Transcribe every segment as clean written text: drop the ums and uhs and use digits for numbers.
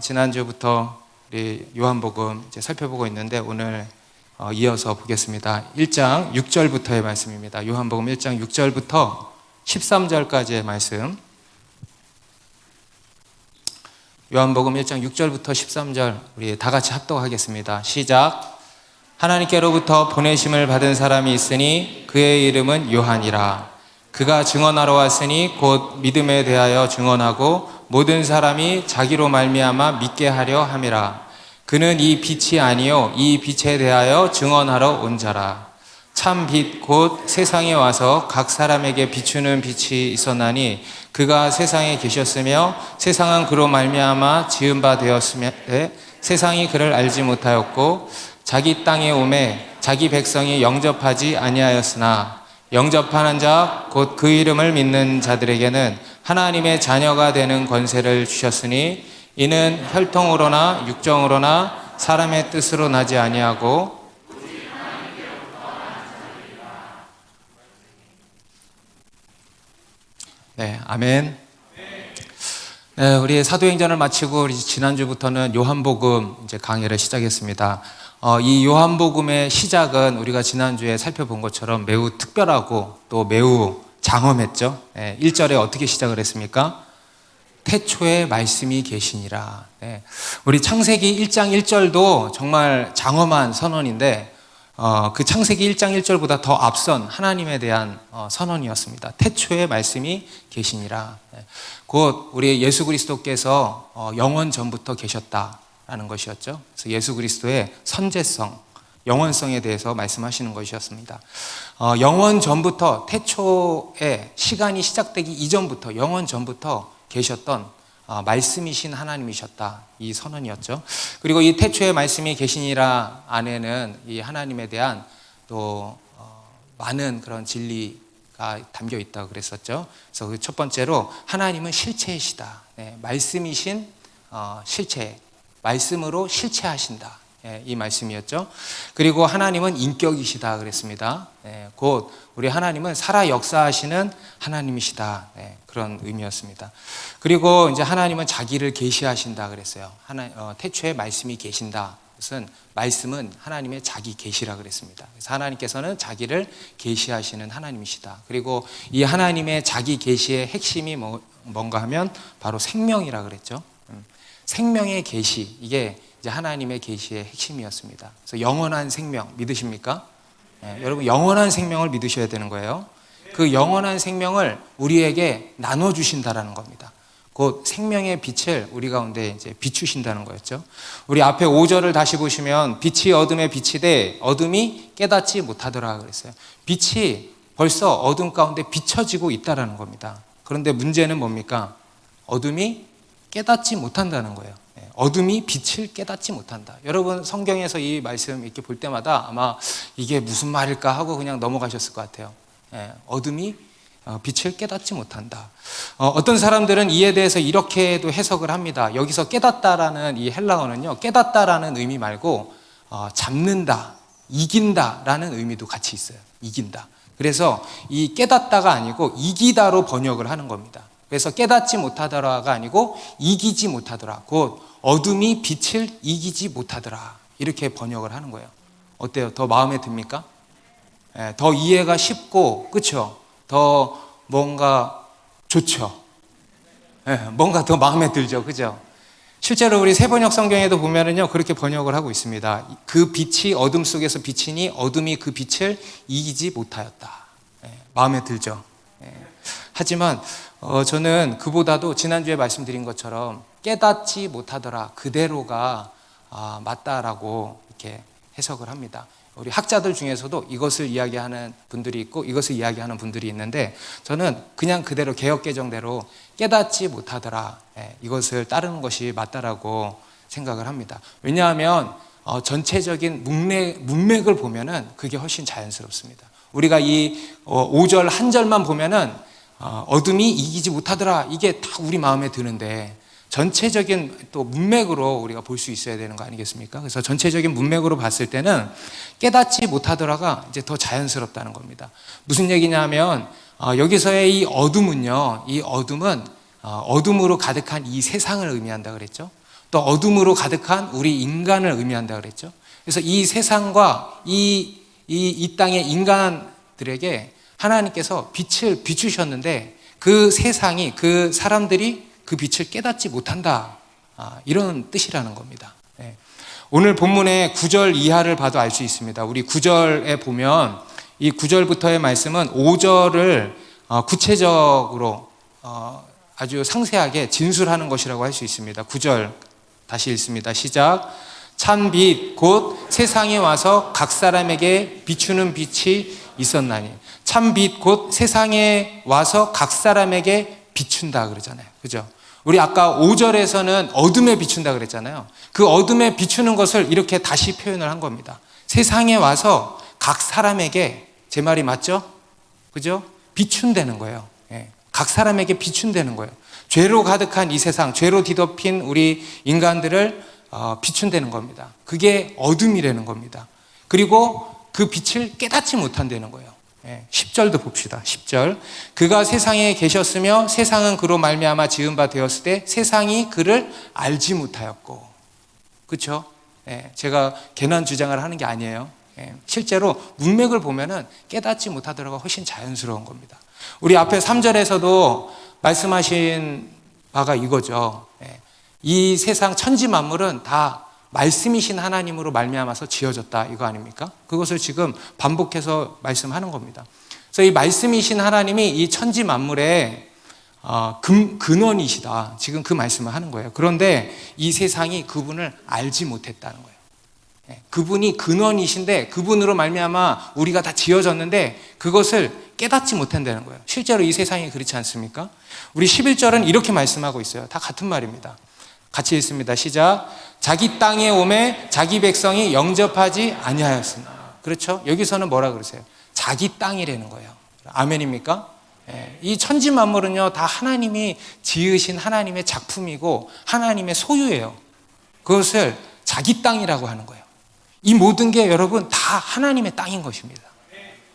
지난주부터 우리 요한복음 이제 살펴보고 있는데 오늘 이어서 보겠습니다. 1장 6절부터의 말씀입니다. 요한복음 1장 6절부터 13절까지의 말씀. 요한복음 1장 6절부터 13절 우리 다 같이 합독하겠습니다. 시작. 하나님께로부터 보내심을 받은 사람이 있으니 그의 이름은 요한이라. 그가 증언하러 왔으니 곧 믿음에 대하여 증언하고 모든 사람이 자기로 말미암아 믿게 하려 함이라. 그는 이 빛이 아니요 이 빛에 대하여 증언하러 온 자라. 참 빛 곧 세상에 와서 각 사람에게 비추는 빛이 있었나니 그가 세상에 계셨으며 세상은 그로 말미암아 지은 바 되었으며 세상이 그를 알지 못하였고 자기 땅에 오매 자기 백성이 영접하지 아니하였으나 영접하는 자 곧 그 이름을 믿는 자들에게는 하나님의 자녀가 되는 권세를 주셨으니 이는 혈통으로나 육정으로나 사람의 뜻으로 나지 아니하고 네, 아멘. 네, 우리 사도행전을 마치고 우리 지난주부터는 요한복음 이제 강의를 시작했습니다. 이 요한복음의 시작은 우리가 지난주에 살펴본 것처럼 매우 특별하고 또 매우 장엄했죠. 1절에 어떻게 시작을 했습니까? 태초에 말씀이 계시니라. 우리 창세기 1장 1절도 정말 장엄한 선언인데 그 창세기 1장 1절보다 더 앞선 하나님에 대한 선언이었습니다. 태초에 말씀이 계시니라. 곧 우리 예수 그리스도께서 영원 전부터 계셨다라는 것이었죠. 그래서 예수 그리스도의 선제성, 영원성에 대해서 말씀하시는 것이었습니다. 영원 전부터 태초에 시간이 시작되기 이전부터 영원 전부터 계셨던 말씀이신 하나님이셨다. 이 선언이었죠. 그리고 이 태초에 말씀이 계시니라 안에는 이 하나님에 대한 또 많은 그런 진리가 담겨 있다고 그랬었죠. 그래서 그 첫 번째로 하나님은 실체이시다. 말씀이신 실체, 말씀으로 실체하신다. 이 말씀이었죠. 그리고 하나님은 인격이시다 그랬습니다. 곧 우리 하나님은 살아 역사하시는 하나님이시다. 그런 의미였습니다. 그리고 이제 하나님은 자기를 계시하신다 그랬어요. 태초에 말씀이 계신다. 그것은 말씀은 하나님의 자기 계시라 그랬습니다. 그래서 하나님께서는 자기를 계시하시는 하나님이시다. 그리고 이 하나님의 자기 계시의 핵심이 뭔가 하면 바로 생명이라 그랬죠. 생명의 계시, 이게 이제 하나님의 계시의 핵심이었습니다. 그래서 영원한 생명 믿으십니까? 여러분 영원한 생명을 믿으셔야 되는 거예요. 그 영원한 생명을 우리에게 나눠주신다라는 겁니다. 곧 생명의 빛을 우리 가운데 이제 비추신다는 거였죠. 우리 앞에 5절을 다시 보시면 빛이 어둠에 비치되 어둠이 깨닫지 못하더라 그랬어요. 빛이 벌써 어둠 가운데 비춰지고 있다라는 겁니다. 그런데 문제는 뭡니까? 어둠이 깨닫지 못한다는 거예요. 어둠이 빛을 깨닫지 못한다. 여러분 성경에서 이 말씀 이렇게 볼 때마다 아마 이게 무슨 말일까 하고 그냥 넘어가셨을 것 같아요. 어둠이 빛을 깨닫지 못한다. 어떤 사람들은 이에 대해서 이렇게도 해석을 합니다. 여기서 깨닫다라는 이 헬라어는요, 깨닫다라는 의미 말고 잡는다, 이긴다라는 의미도 같이 있어요. 이긴다. 그래서 이 깨닫다가 아니고 이기다로 번역을 하는 겁니다. 그래서 깨닫지 못하더라가 아니고 이기지 못하더라. 곧 어둠이 빛을 이기지 못하더라. 이렇게 번역을 하는 거예요. 어때요? 더 마음에 듭니까? 더 이해가 쉽고, 그렇죠? 더 뭔가 좋죠? 뭔가 더 마음에 들죠? 그죠? 실제로 우리 새번역 성경에도 보면은요, 그렇게 번역을 하고 있습니다. 그 빛이 어둠 속에서 비치니 어둠이 그 빛을 이기지 못하였다. 마음에 들죠? 하지만 저는 그보다도 지난주에 말씀드린 것처럼 깨닫지 못하더라 그대로가 맞다라고 이렇게 해석을 합니다. 우리 학자들 중에서도 이것을 이야기하는 분들이 있고 이것을 이야기하는 분들이 있는데 저는 그냥 그대로 개역개정대로 깨닫지 못하더라 이것을 따르는 것이 맞다라고 생각을 합니다. 왜냐하면 전체적인 문맥을 보면은 그게 훨씬 자연스럽습니다. 우리가 이 5절 한 절만 보면은 어둠이 이기지 못하더라 이게 다 우리 마음에 드는데 전체적인 또 문맥으로 우리가 볼 수 있어야 되는 거 아니겠습니까? 그래서 전체적인 문맥으로 봤을 때는 깨닫지 못하더라가 이제 더 자연스럽다는 겁니다. 무슨 얘기냐면 여기서의 이 어둠은요, 이 어둠은 어둠으로 가득한 이 세상을 의미한다 그랬죠. 또 어둠으로 가득한 우리 인간을 의미한다 그랬죠. 그래서 이 세상과 이 땅의 인간들에게 하나님께서 빛을 비추셨는데 그 세상이, 그 사람들이 그 빛을 깨닫지 못한다, 이런 뜻이라는 겁니다. 오늘 본문의 9절 이하를 봐도 알 수 있습니다. 우리 9절에 보면 이 9절부터의 말씀은 5절을 구체적으로 아주 상세하게 진술하는 것이라고 할 수 있습니다. 9절 다시 읽습니다. 시작. 찬 빛 곧 세상에 와서 각 사람에게 비추는 빛이 있었나니. 참 빛 곧 세상에 와서 각 사람에게 비춘다 그러잖아요. 그죠? 우리 아까 5절에서는 어둠에 비춘다 그랬잖아요. 그 어둠에 비추는 것을 이렇게 다시 표현을 한 겁니다. 세상에 와서 각 사람에게, 제 말이 맞죠? 그죠? 비춘다는 거예요. 각 사람에게 비춘다는 거예요. 죄로 가득한 이 세상, 죄로 뒤덮인 우리 인간들을 비춘다는 겁니다. 그게 어둠이라는 겁니다. 그리고 그 빛을 깨닫지 못한다는 거예요. 10절도 봅시다. 10절. 그가 세상에 계셨으며 세상은 그로 말미암아 지은 바 되었을 때 세상이 그를 알지 못하였고. 그렇죠? 제가 괜한 주장을 하는 게 아니에요. 실제로 문맥을 보면은 깨닫지 못하더라고 훨씬 자연스러운 겁니다. 우리 앞에 3절에서도 말씀하신 바가 이거죠. 이 세상 천지 만물은 다 말씀이신 하나님으로 말미암아서 지어졌다, 이거 아닙니까? 그것을 지금 반복해서 말씀하는 겁니다. 그래서 이 말씀이신 하나님이 이 천지 만물의 근원이시다, 지금 그 말씀을 하는 거예요. 그런데 이 세상이 그분을 알지 못했다는 거예요. 그분이 근원이신데 그분으로 말미암아 우리가 다 지어졌는데 그것을 깨닫지 못한다는 거예요. 실제로 이 세상이 그렇지 않습니까? 우리 11절은 이렇게 말씀하고 있어요. 다 같은 말입니다. 같이 읽습니다. 시작. 자기 땅에 오매 자기 백성이 영접하지 아니하였으나. 그렇죠? 여기서는 뭐라 그러세요? 자기 땅이라는 거예요. 아멘입니까? 이 천지 만물은요, 다 하나님이 지으신 하나님의 작품이고 하나님의 소유예요. 그것을 자기 땅이라고 하는 거예요. 이 모든 게 여러분 다 하나님의 땅인 것입니다.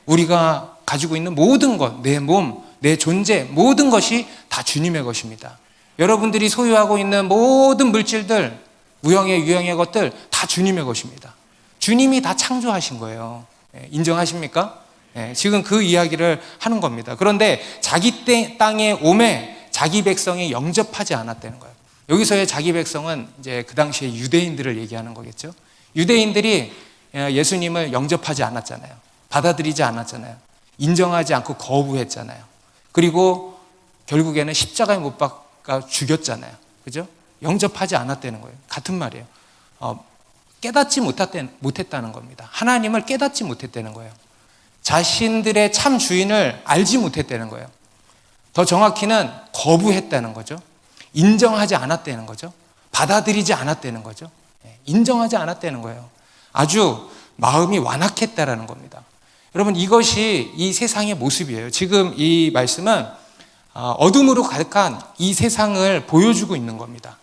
우리가 가지고 있는 모든 것, 내 몸, 내 존재, 모든 것이 다 주님의 것입니다. 여러분들이 소유하고 있는 모든 물질들, 무형의 유형의 것들 다 주님의 것입니다. 주님이 다 창조하신 거예요. 인정하십니까? 지금 그 이야기를 하는 겁니다. 그런데 자기 땅에 오매 자기 백성이 영접하지 않았다는 거예요. 여기서의 자기 백성은 이제 그 당시에 유대인들을 얘기하는 거겠죠. 유대인들이 예수님을 영접하지 않았잖아요. 받아들이지 않았잖아요. 인정하지 않고 거부했잖아요. 그리고 결국에는 십자가에 못 박아 죽였잖아요. 그죠? 영접하지 않았다는 거예요. 같은 말이에요. 깨닫지 못했다는 겁니다. 하나님을 깨닫지 못했다는 거예요. 자신들의 참 주인을 알지 못했다는 거예요. 더 정확히는 거부했다는 거죠. 인정하지 않았다는 거죠. 받아들이지 않았다는 거죠. 인정하지 않았다는 거예요. 아주 마음이 완악했다라는 겁니다. 여러분, 이것이 이 세상의 모습이에요. 지금 이 말씀은 어둠으로 가득한 이 세상을 보여주고 있는 겁니다.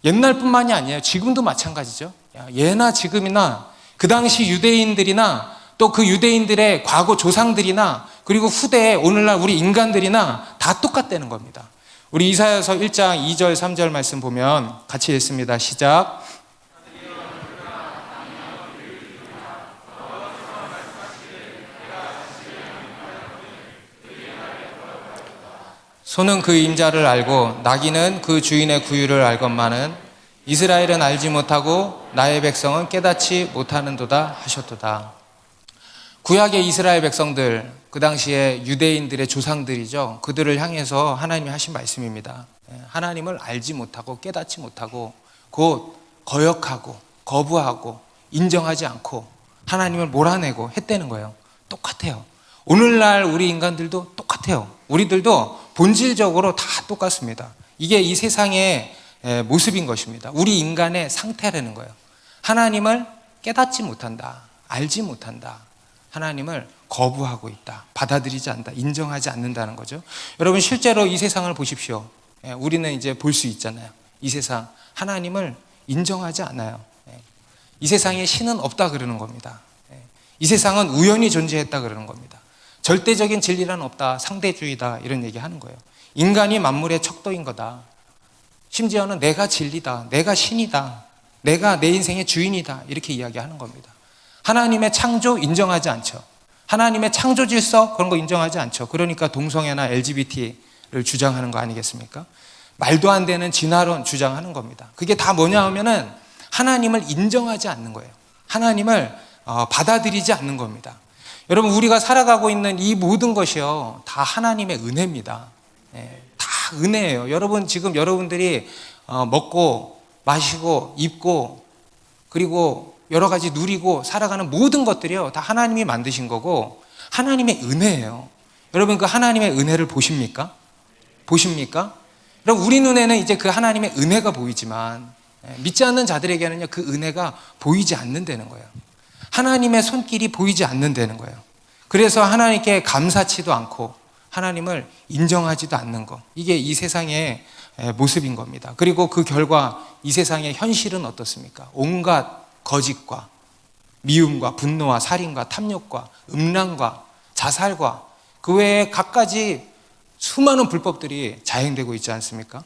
옛날뿐만이 아니에요. 지금도 마찬가지죠. 예나 지금이나 그 당시 유대인들이나 또 그 유대인들의 과거 조상들이나 그리고 후대에 오늘날 우리 인간들이나 다 똑같다는 겁니다. 우리 이사야서 1장 2절 3절 말씀 보면 같이 읽습니다. 시작. 소는 그 임자를 알고 나귀는 그 주인의 구유를 알건만은 이스라엘은 알지 못하고 나의 백성은 깨닫지 못하는도다 하셨도다. 구약의 이스라엘 백성들, 그 당시에 유대인들의 조상들이죠. 그들을 향해서 하나님이 하신 말씀입니다. 하나님을 알지 못하고 깨닫지 못하고 곧 거역하고 거부하고 인정하지 않고 하나님을 몰아내고 했다는 거예요. 똑같아요. 오늘날 우리 인간들도 똑같아요. 우리들도 본질적으로 다 똑같습니다. 이게 이 세상의 모습인 것입니다. 우리 인간의 상태라는 거예요. 하나님을 깨닫지 못한다. 알지 못한다. 하나님을 거부하고 있다. 받아들이지 않는다. 인정하지 않는다는 거죠. 여러분, 실제로 이 세상을 보십시오. 우리는 이제 볼 수 있잖아요. 이 세상 하나님을 인정하지 않아요. 이 세상에 신은 없다 그러는 겁니다. 이 세상은 우연히 존재했다 그러는 겁니다. 절대적인 진리란 없다. 상대주의다. 이런 얘기 하는 거예요. 인간이 만물의 척도인 거다. 심지어는 내가 진리다. 내가 신이다. 내가 내 인생의 주인이다. 이렇게 이야기하는 겁니다. 하나님의 창조 인정하지 않죠. 하나님의 창조 질서 그런 거 인정하지 않죠. 그러니까 동성애나 LGBT를 주장하는 거 아니겠습니까? 말도 안 되는 진화론 주장하는 겁니다. 그게 다 뭐냐 하면은 하나님을 인정하지 않는 거예요. 하나님을 받아들이지 않는 겁니다. 여러분, 우리가 살아가고 있는 이 모든 것이요, 다 하나님의 은혜입니다. 다 은혜예요. 여러분, 지금 여러분들이 먹고 마시고 입고 그리고 여러 가지 누리고 살아가는 모든 것들이요, 다 하나님이 만드신 거고 하나님의 은혜예요. 여러분, 그 하나님의 은혜를 보십니까? 보십니까? 여러분, 우리 눈에는 이제 그 하나님의 은혜가 보이지만 믿지 않는 자들에게는요, 그 은혜가 보이지 않는다는 거예요. 하나님의 손길이 보이지 않는다는 거예요. 그래서 하나님께 감사치도 않고 하나님을 인정하지도 않는 것, 이게 이 세상의 모습인 겁니다. 그리고 그 결과 이 세상의 현실은 어떻습니까? 온갖 거짓과 미움과 분노와 살인과 탐욕과 음란과 자살과 그 외에 갖가지 수많은 불법들이 자행되고 있지 않습니까?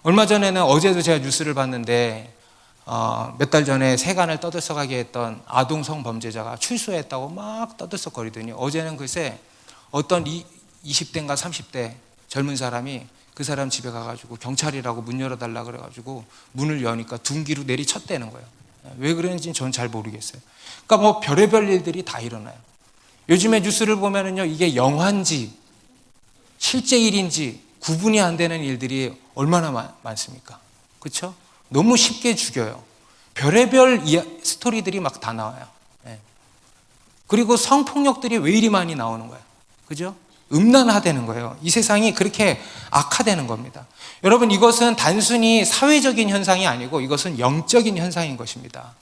얼마 전에는, 어제도 제가 뉴스를 봤는데 몇 달 전에 세간을 떠들썩하게 했던 아동 성범죄자가 출소했다고 막 떠들썩거리더니 어제는 글쎄 어떤 20대인가 30대 젊은 사람이 그 사람 집에 가가지고 경찰이라고 문 열어달라 그래가지고 문을 여니까 둔기로 내리쳤다는 거예요. 왜 그랬는지는 저는 잘 모르겠어요. 그러니까 뭐 별의별 일들이 다 일어나요. 요즘에 뉴스를 보면은요, 이게 영화인지 실제 일인지 구분이 안 되는 일들이 얼마나 많습니까? 그렇죠? 너무 쉽게 죽여요. 별의별 스토리들이 막 다 나와요. 그리고 성폭력들이 왜 이리 많이 나오는 거예요? 그죠? 음란화되는 거예요. 이 세상이 그렇게 악화되는 겁니다. 여러분, 이것은 단순히 사회적인 현상이 아니고 이것은 영적인 현상인 것입니다.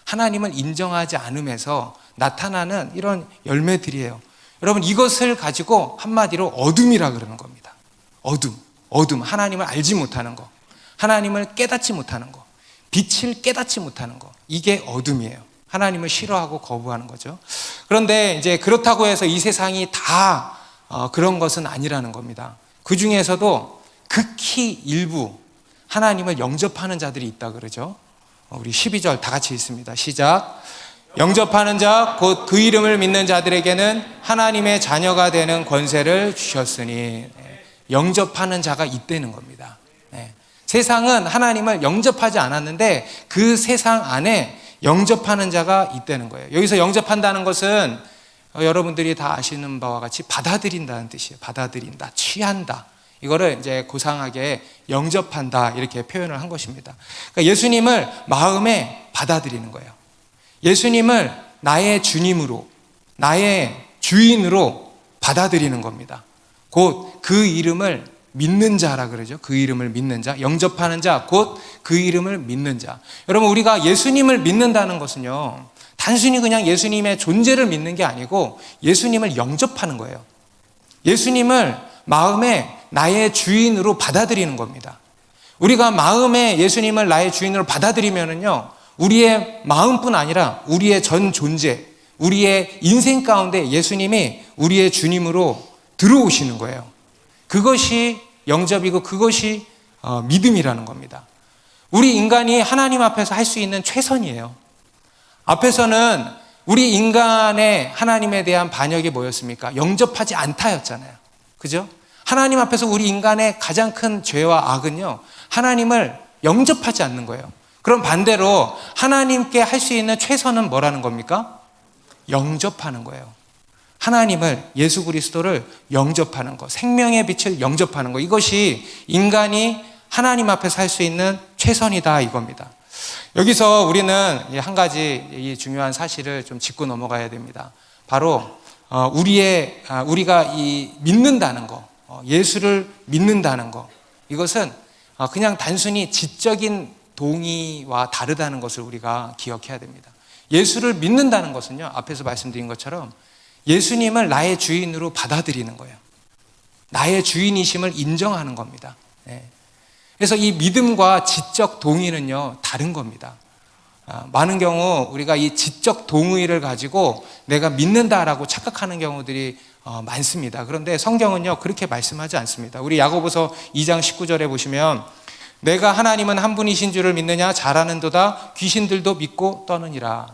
하나님을 인정하지 않음에서 나타나는 이런 열매들이에요. 여러분, 이것을 가지고 한마디로 어둠이라 그러는 겁니다. 어둠. 하나님을 알지 못하는 거, 하나님을 깨닫지 못하는 거, 빛을 깨닫지 못하는 거, 이게 어둠이에요. 하나님을 싫어하고 거부하는 거죠. 그런데 이제 그렇다고 해서 이 세상이 다 그런 것은 아니라는 겁니다. 그 중에서도 극히 일부 하나님을 영접하는 자들이 있다 그러죠. 우리 12절 다 같이 읽습니다. 시작. 영접하는 자 곧 그 이름을 믿는 자들에게는 하나님의 자녀가 되는 권세를 주셨으니, 영접하는 자가 있다는 겁니다. 세상은 하나님을 영접하지 않았는데 그 세상 안에 영접하는 자가 있다는 거예요. 여기서 영접한다는 것은 여러분들이 다 아시는 바와 같이 받아들인다는 뜻이에요. 받아들인다, 취한다. 이거를 이제 고상하게 영접한다, 이렇게 표현을 한 것입니다. 그러니까 예수님을 마음에 받아들이는 거예요. 예수님을 나의 주님으로, 나의 주인으로 받아들이는 겁니다. 곧 그 이름을 믿는 자라 그러죠. 그 이름을 믿는 자, 영접하는 자, 곧 그 이름을 믿는 자. 여러분, 우리가 예수님을 믿는다는 것은요, 단순히 그냥 예수님의 존재를 믿는 게 아니고 예수님을 영접하는 거예요. 예수님을 마음에 나의 주인으로 받아들이는 겁니다. 우리가 마음에 예수님을 나의 주인으로 받아들이면은요, 우리의 마음뿐 아니라 우리의 전 존재, 우리의 인생 가운데 예수님이 우리의 주님으로 들어오시는 거예요. 그것이 영접이고 그것이 믿음이라는 겁니다. 우리 인간이 하나님 앞에서 할 수 있는 최선이에요. 앞에서는 우리 인간의 하나님에 대한 반역이 뭐였습니까? 영접하지 않다였잖아요. 그죠? 하나님 앞에서 우리 인간의 가장 큰 죄와 악은요, 하나님을 영접하지 않는 거예요. 그럼 반대로 하나님께 할 수 있는 최선은 뭐라는 겁니까? 영접하는 거예요. 하나님을, 예수 그리스도를 영접하는 것, 생명의 빛을 영접하는 것, 이것이 인간이 하나님 앞에서 할 수 있는 최선이다, 이겁니다. 여기서 우리는 한 가지 이 중요한 사실을 좀 짚고 넘어가야 됩니다. 바로 우리가 이 믿는다는 거, 예수를 믿는다는 거, 이것은 그냥 단순히 지적인 동의와 다르다는 것을 우리가 기억해야 됩니다. 예수를 믿는다는 것은요, 앞에서 말씀드린 것처럼 예수님을 나의 주인으로 받아들이는 거예요. 나의 주인이심을 인정하는 겁니다. 그래서 이 믿음과 지적 동의는요, 다른 겁니다. 많은 경우 우리가 이 지적 동의를 가지고 내가 믿는다라고 착각하는 경우들이 많습니다. 그런데 성경은요 그렇게 말씀하지 않습니다. 우리 야고보서 2장 19절에 보시면 내가 하나님은 한 분이신 줄을 믿느냐 잘 아는도다 귀신들도 믿고 떠느니라.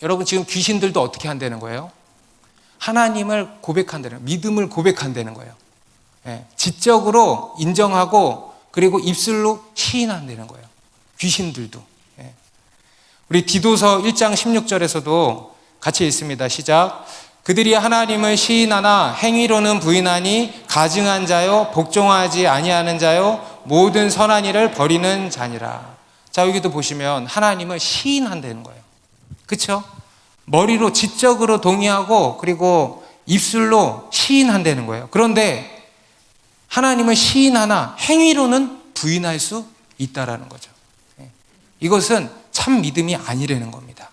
여러분 지금 귀신들도 어떻게 한다는 거예요? 하나님을 고백한다는 거예요. 믿음을 고백한다는 거예요. 지적으로 인정하고 그리고 입술로 시인한다는 거예요. 귀신들도. 우리 디도서 1장 16절에서도 같이 읽습니다. 시작. 그들이 하나님을 시인하나 행위로는 부인하니 가증한 자요 복종하지 아니하는 자요 모든 선한 일을 버리는 자니라. 자, 여기도 보시면 하나님을 시인한다는 거예요. 그렇죠? 머리로 지적으로 동의하고 그리고 입술로 시인한다는 거예요. 그런데 하나님을 시인하나 행위로는 부인할 수 있다라는 거죠. 이것은 참 믿음이 아니라는 겁니다.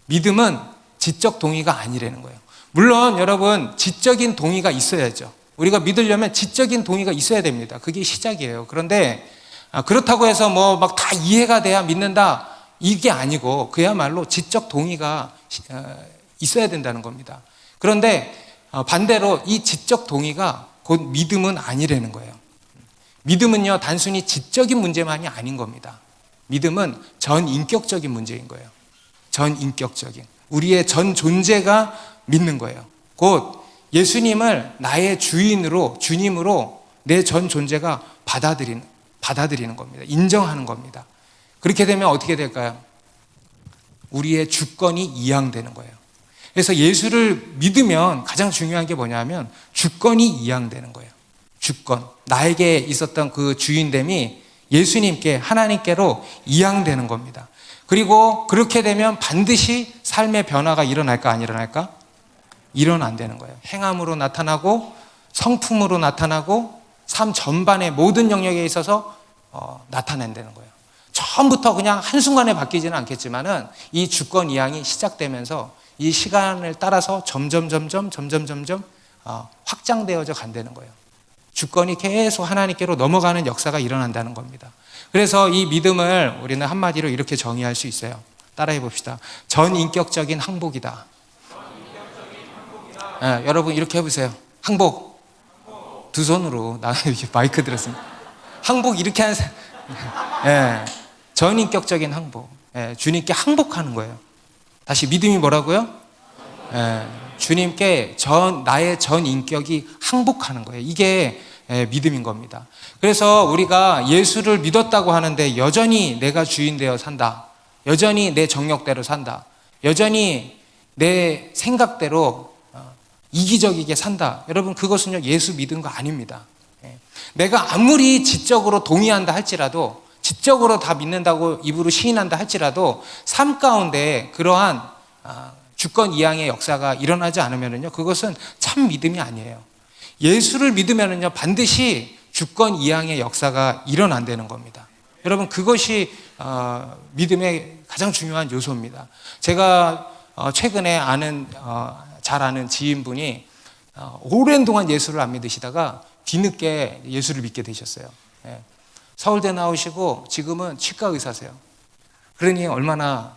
믿음은 지적 동의가 아니라는 거예요. 물론 여러분 지적인 동의가 있어야죠. 우리가 믿으려면 지적인 동의가 있어야 됩니다. 그게 시작이에요. 그런데 그렇다고 해서 뭐 막 다 이해가 돼야 믿는다 이게 아니고 그야말로 지적 동의가 있어야 된다는 겁니다. 그런데 반대로 이 지적 동의가 곧 믿음은 아니라는 거예요. 믿음은요 단순히 지적인 문제만이 아닌 겁니다. 믿음은 전인격적인 문제인 거예요. 전인격적인 우리의 전 존재가 믿는 거예요. 곧 예수님을 나의 주인으로 주님으로 내 전 존재가 받아들이는 겁니다. 인정하는 겁니다. 그렇게 되면 어떻게 될까요? 우리의 주권이 이양되는 거예요. 그래서 예수를 믿으면 가장 중요한 게 뭐냐면 주권이 이양되는 거예요. 주권. 나에게 있었던 그 주인됨이 예수님께 하나님께로 이양되는 겁니다. 그리고 그렇게 되면 반드시 삶의 변화가 일어날까 안 일어날까? 일어난다는 거예요. 행함으로 나타나고 성품으로 나타나고 삶 전반의 모든 영역에 있어서 나타낸다는 거예요. 처음부터 그냥 한순간에 바뀌지는 않겠지만은 이 주권 이양이 시작되면서 이 시간을 따라서 점점 확장되어져 간다는 거예요. 주권이 계속 하나님께로 넘어가는 역사가 일어난다는 겁니다. 그래서 이 믿음을 우리는 한마디로 이렇게 정의할 수 있어요. 따라해 봅시다. 전인격적인 항복이다. 여러분 이렇게 해보세요. 항복. 두 손으로 나 이렇게 마이크 들었습니다. 항복 이렇게 하는 사람. 전인격적인 항복. 주님께 항복하는 거예요. 다시 믿음이 뭐라고요? 주님께 나의 전 인격이 항복하는 거예요. 이게 믿음인 겁니다. 그래서 우리가 예수를 믿었다고 하는데 여전히 내가 주인 되어 산다. 여전히 내 정욕대로 산다. 여전히 내 생각대로 이기적이게 산다. 여러분 그것은요 예수 믿은 거 아닙니다. 내가 아무리 지적으로 동의한다 할지라도 지적으로 다 믿는다고 입으로 시인한다 할지라도 삶 가운데 그러한 주권 이양의 역사가 일어나지 않으면요 그것은 참 믿음이 아니에요. 예수를 믿으면요 반드시 주권 이양의 역사가 일어난다는 겁니다. 여러분 그것이 믿음의 가장 중요한 요소입니다. 제가 최근에 잘 아는 지인분이 오랜 동안 예수를 안 믿으시다가 뒤늦게 예수를 믿게 되셨어요. 서울대 나오시고 지금은 치과 의사세요. 그러니 얼마나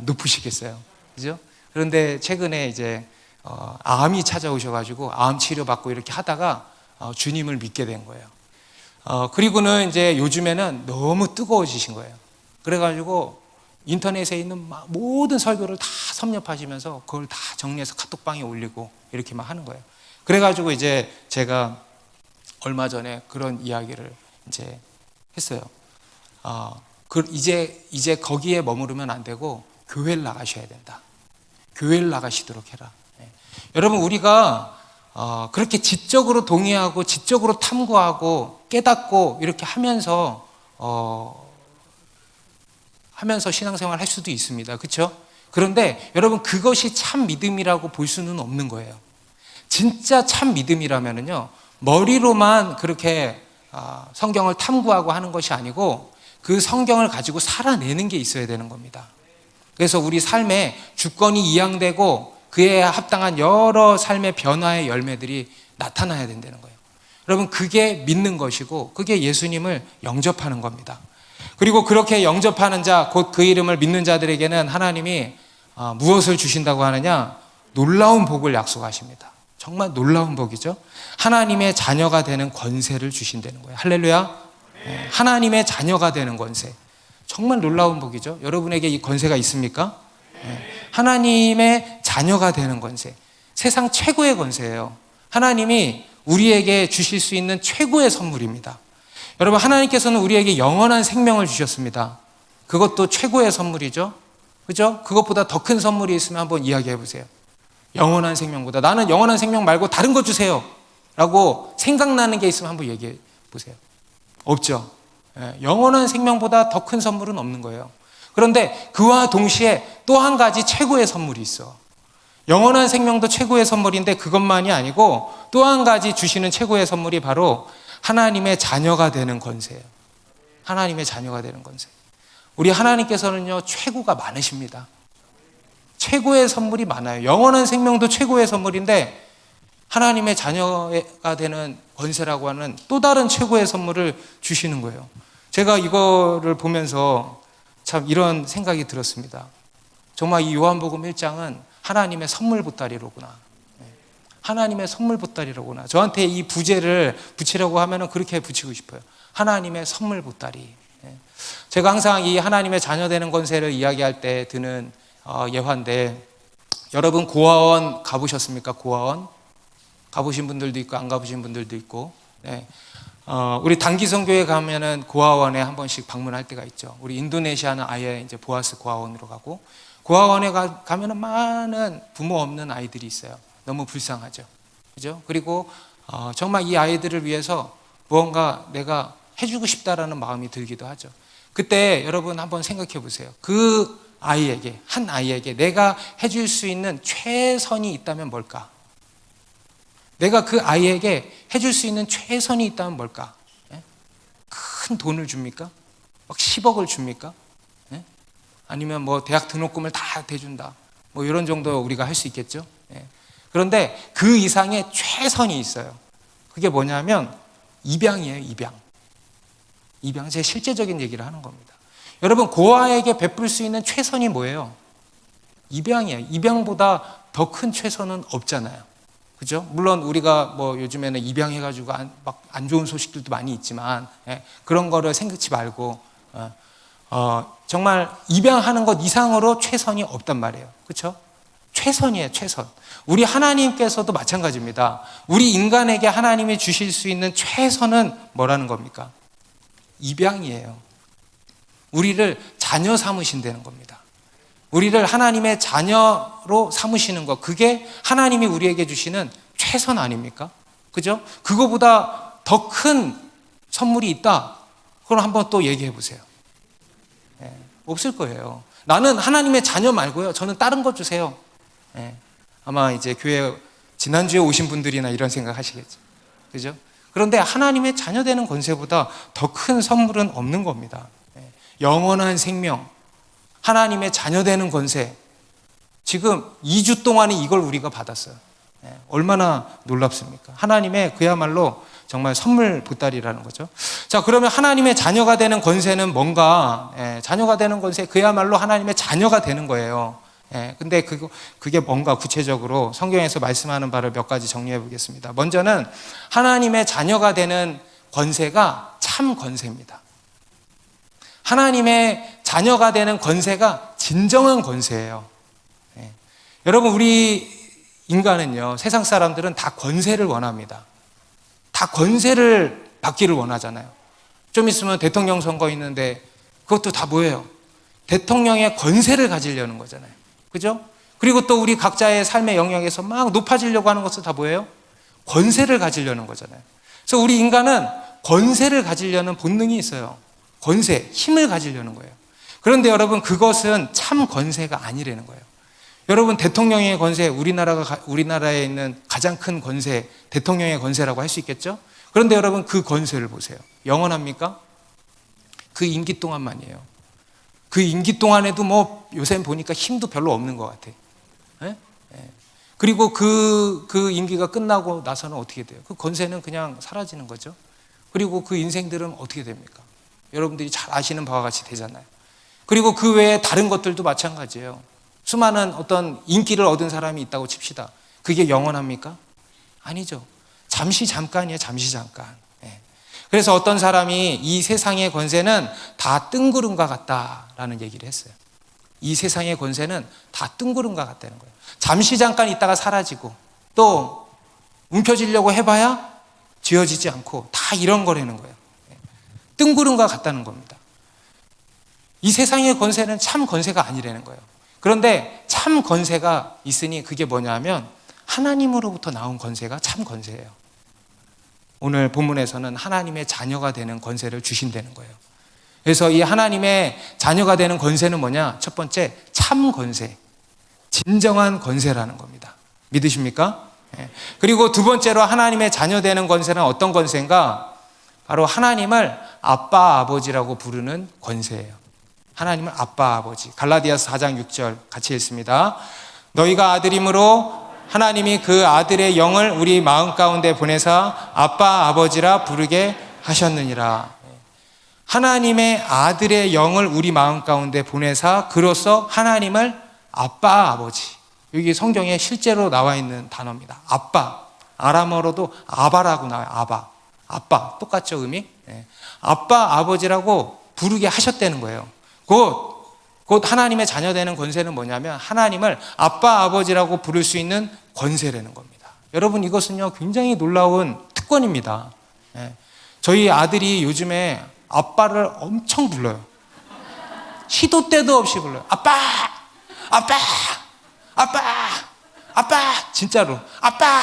높으시겠어요, 그죠? 그런데 최근에 이제 암이 찾아오셔가지고 암 치료 받고 이렇게 하다가 주님을 믿게 된 거예요. 그리고는 이제 요즘에는 너무 뜨거워지신 거예요. 그래가지고 인터넷에 있는 모든 설교를 다 섭렵하시면서 그걸 다 정리해서 카톡방에 올리고 이렇게 막 하는 거예요. 그래가지고 이제 제가 얼마 전에 그런 이야기를 이제 했어요. 이제 거기에 머무르면 안 되고 교회를 나가셔야 된다. 교회를 나가시도록 해라. 여러분 우리가 그렇게 지적으로 동의하고 지적으로 탐구하고 깨닫고 이렇게 하면서 신앙생활을 할 수도 있습니다. 그렇죠? 그런데 여러분 그것이 참 믿음이라고 볼 수는 없는 거예요. 진짜 참 믿음이라면요 머리로만 그렇게 성경을 탐구하고 하는 것이 아니고 그 성경을 가지고 살아내는 게 있어야 되는 겁니다. 그래서 우리 삶에 주권이 이양되고 그에 합당한 여러 삶의 변화의 열매들이 나타나야 된다는 거예요. 여러분 그게 믿는 것이고 그게 예수님을 영접하는 겁니다. 그리고 그렇게 영접하는 자, 곧 그 이름을 믿는 자들에게는 하나님이 무엇을 주신다고 하느냐? 놀라운 복을 약속하십니다. 정말 놀라운 복이죠. 하나님의 자녀가 되는 권세를 주신다는 거예요. 할렐루야. 하나님의 자녀가 되는 권세. 정말 놀라운 복이죠. 여러분에게 이 권세가 있습니까? 하나님의 자녀가 되는 권세. 세상 최고의 권세예요. 하나님이 우리에게 주실 수 있는 최고의 선물입니다. 여러분, 하나님께서는 우리에게 영원한 생명을 주셨습니다. 그것도 최고의 선물이죠. 그죠? 그것보다 더 큰 선물이 있으면 한번 이야기해 보세요. 영원한 생명보다. 나는 영원한 생명 말고 다른 거 주세요 라고 생각나는 게 있으면 한번 얘기해 보세요. 없죠. 영원한 생명보다 더 큰 선물은 없는 거예요. 그런데 그와 동시에 또 한 가지 최고의 선물이 있어. 영원한 생명도 최고의 선물인데 그것만이 아니고 또 한 가지 주시는 최고의 선물이 바로 하나님의 자녀가 되는 권세예요. 하나님의 자녀가 되는 권세. 우리 하나님께서는요, 최고가 많으십니다. 최고의 선물이 많아요. 영원한 생명도 최고의 선물인데 하나님의 자녀가 되는 권세라고 하는 또 다른 최고의 선물을 주시는 거예요. 제가 이거를 보면서 참 이런 생각이 들었습니다. 정말 이 요한복음 1장은 하나님의 선물 보따리로구나. 하나님의 선물 보따리로구나. 저한테 이 부제를 붙이려고 하면 그렇게 붙이고 싶어요. 하나님의 선물 보따리. 제가 항상 이 하나님의 자녀 되는 권세를 이야기할 때 드는 예화인데, 여러분 고아원 가보셨습니까? 고아원? 가보신 분들도 있고 안 가보신 분들도 있고. 네. 우리 단기선교회 가면은 고아원에 한 번씩 방문할 때가 있죠. 우리 인도네시아는 아예 이제 보아스 고아원으로 가고, 고아원에 가면은 많은 부모 없는 아이들이 있어요. 너무 불쌍하죠. 그죠? 그리고 정말 이 아이들을 위해서 무언가 내가 해주고 싶다라는 마음이 들기도 하죠. 그때 여러분 한번 생각해 보세요. 그 아이에게, 한 아이에게 내가 해줄 수 있는 최선이 있다면 뭘까? 내가 그 아이에게 해줄 수 있는 최선이 있다면 뭘까? 큰 돈을 줍니까? 막 10억을 줍니까? 아니면 뭐 대학 등록금을 다 대준다. 뭐 이런 정도 우리가 할 수 있겠죠. 그런데 그 이상의 최선이 있어요. 그게 뭐냐면 입양이에요. 입양. 제 실제적인 얘기를 하는 겁니다. 여러분, 고아에게 베풀 수 있는 최선이 뭐예요? 입양이에요. 입양보다 더 큰 최선은 없잖아요. 그죠? 물론 우리가 뭐 요즘에는 입양해가지고 막 안 좋은 소식들도 많이 있지만, 그런 거를 생각지 말고, 정말 입양하는 것 이상으로 최선이 없단 말이에요. 그렇죠? 최선이에요, 최선. 우리 하나님께서도 마찬가지입니다. 우리 인간에게 하나님이 주실 수 있는 최선은 뭐라는 겁니까? 입양이에요. 우리를 자녀 삼으신다는 겁니다. 우리를 하나님의 자녀로 삼으시는 것, 그게 하나님이 우리에게 주시는 최선 아닙니까? 그죠? 그거보다 더 큰 선물이 있다. 그럼 한번 또 얘기해 보세요. 없을 거예요. 나는 하나님의 자녀 말고요, 저는 다른 거 주세요. 아마 이제 교회 지난주에 오신 분들이나 이런 생각 하시겠죠. 그죠? 그런데 하나님의 자녀 되는 권세보다 더 큰 선물은 없는 겁니다. 영원한 생명, 하나님의 자녀 되는 권세. 지금 2주 동안에 이걸 우리가 받았어요. 얼마나 놀랍습니까? 하나님의 그야말로 정말 선물 보따리라는 거죠. 자, 그러면 하나님의 자녀가 되는 권세는 뭔가? 자녀가 되는 권세, 그야말로 하나님의 자녀가 되는 거예요. 근데 그게 뭔가 구체적으로 성경에서 말씀하는 바를 몇 가지 정리해 보겠습니다. 먼저는 하나님의 자녀가 되는 권세가 참 권세입니다. 하나님의 자녀가 되는 권세가 진정한 권세예요. 여러분, 우리 인간은요, 세상 사람들은 다 권세를 원합니다. 다 권세를 받기를 원하잖아요. 좀 있으면 대통령 선거 있는데 그것도 다 뭐예요? 대통령의 권세를 가지려는 거잖아요. 그죠? 그리고 또 우리 각자의 삶의 영역에서 막 높아지려고 하는 것은 다 뭐예요? 권세를 가지려는 거잖아요. 그래서 우리 인간은 권세를 가지려는 본능이 있어요. 권세, 힘을 가지려는 거예요. 그런데 여러분, 그것은 참 권세가 아니라는 거예요. 여러분, 대통령의 권세, 우리나라에 있는 가장 큰 권세, 대통령의 권세라고 할 수 있겠죠? 그런데 여러분, 그 권세를 보세요. 영원합니까? 그 임기 동안만이에요. 그 임기 동안에도 뭐 요새 보니까 힘도 별로 없는 것 같아. 그리고 그 임기가 끝나고 나서는 어떻게 돼요? 그 권세는 그냥 사라지는 거죠. 그리고 그 인생들은 어떻게 됩니까? 여러분들이 잘 아시는 바와 같이 되잖아요. 그리고 그 외에 다른 것들도 마찬가지예요. 수많은 어떤 인기를 얻은 사람이 있다고 칩시다. 그게 영원합니까? 아니죠. 잠시 잠깐이에요. 잠시 잠깐. 예. 그래서 어떤 사람이 이 세상의 권세는 다 뜬구름과 같다라는 얘기를 했어요. 이 세상의 권세는 다 뜬구름과 같다는 거예요. 잠시 잠깐 있다가 사라지고 또 움켜쥐려고 해봐야 쥐어지지 않고 다 이런 거라는 거예요. 뜬구름과 같다는 겁니다. 이 세상의 권세는 참 권세가 아니라는 거예요. 그런데 참 권세가 있으니 그게 뭐냐면 하나님으로부터 나온 권세가 참 권세예요. 오늘 본문에서는 하나님의 자녀가 되는 권세를 주신다는 거예요. 그래서 이 하나님의 자녀가 되는 권세는 뭐냐? 첫 번째, 참 권세, 진정한 권세라는 겁니다. 믿으십니까? 그리고 두 번째로 하나님의 자녀 되는 권세는 어떤 권세인가? 바로 하나님을 아빠 아버지라고 부르는 권세예요. 하나님을 아빠 아버지. 갈라디아서 4장 6절 같이 읽습니다. 너희가 아들이므로 하나님이 그 아들의 영을 우리 마음 가운데 보내사 아빠 아버지라 부르게 하셨느니라. 하나님의 아들의 영을 우리 마음 가운데 보내사 그로써 하나님을 아빠 아버지. 여기 성경에 실제로 나와 있는 단어입니다. 아빠. 아람어로도 아바라고 나와요. 아바. 아빠. 똑같죠, 의미? 아빠 아버지라고 부르게 하셨다는 거예요. 곧 하나님의 자녀 되는 권세는 뭐냐면 하나님을 아빠 아버지라고 부를 수 있는 권세라는 겁니다. 여러분, 이것은요 굉장히 놀라운 특권입니다. 저희 아들이 요즘에 아빠를 엄청 불러요. 시도 때도 없이 불러요. 아빠, 아빠, 아빠, 아빠. 진짜로 아빠.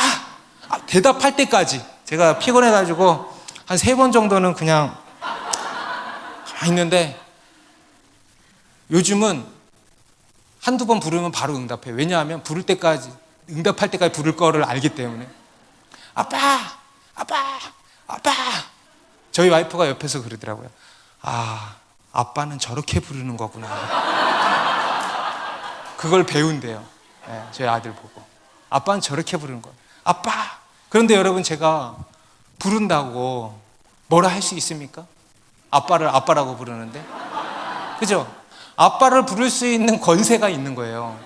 대답할 때까지. 제가 피곤해가지고 한 3번 정도는 그냥 가만히 있는데 요즘은 한두 번 부르면 바로 응답해요. 왜냐하면 부를 때까지, 응답할 때까지 부를 거를 알기 때문에. 아빠, 아빠, 아빠. 저희 와이프가 옆에서 그러더라고요. 아, 아빠는 저렇게 부르는 거구나. 그걸 배운대요. 저희 아들 보고. 아빠는 저렇게 부르는 거예요. 아빠. 그런데 여러분, 제가 부른다고 뭐라 할 수 있습니까? 아빠를 아빠라고 부르는데. 그죠? 아빠를 부를 수 있는 권세가 있는 거예요.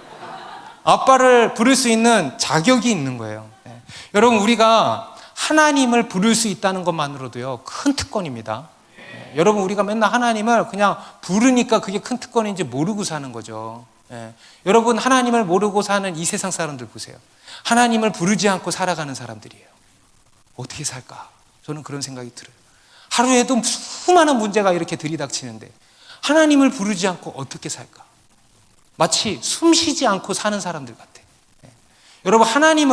아빠를 부를 수 있는 자격이 있는 거예요. 여러분, 우리가 하나님을 부를 수 있다는 것만으로도요 큰 특권입니다. 여러분, 우리가 맨날 하나님을 그냥 부르니까 그게 큰 특권인지 모르고 사는 거죠. 여러분, 하나님을 모르고 사는 이 세상 사람들 보세요. 하나님을 부르지 않고 살아가는 사람들이에요. 어떻게 살까? 저는 그런 생각이 들어요. 하루에도 수많은 문제가 이렇게 들이닥치는데 하나님을 부르지 않고 어떻게 살까? 마치 숨 쉬지 않고 사는 사람들 같아. 여러분,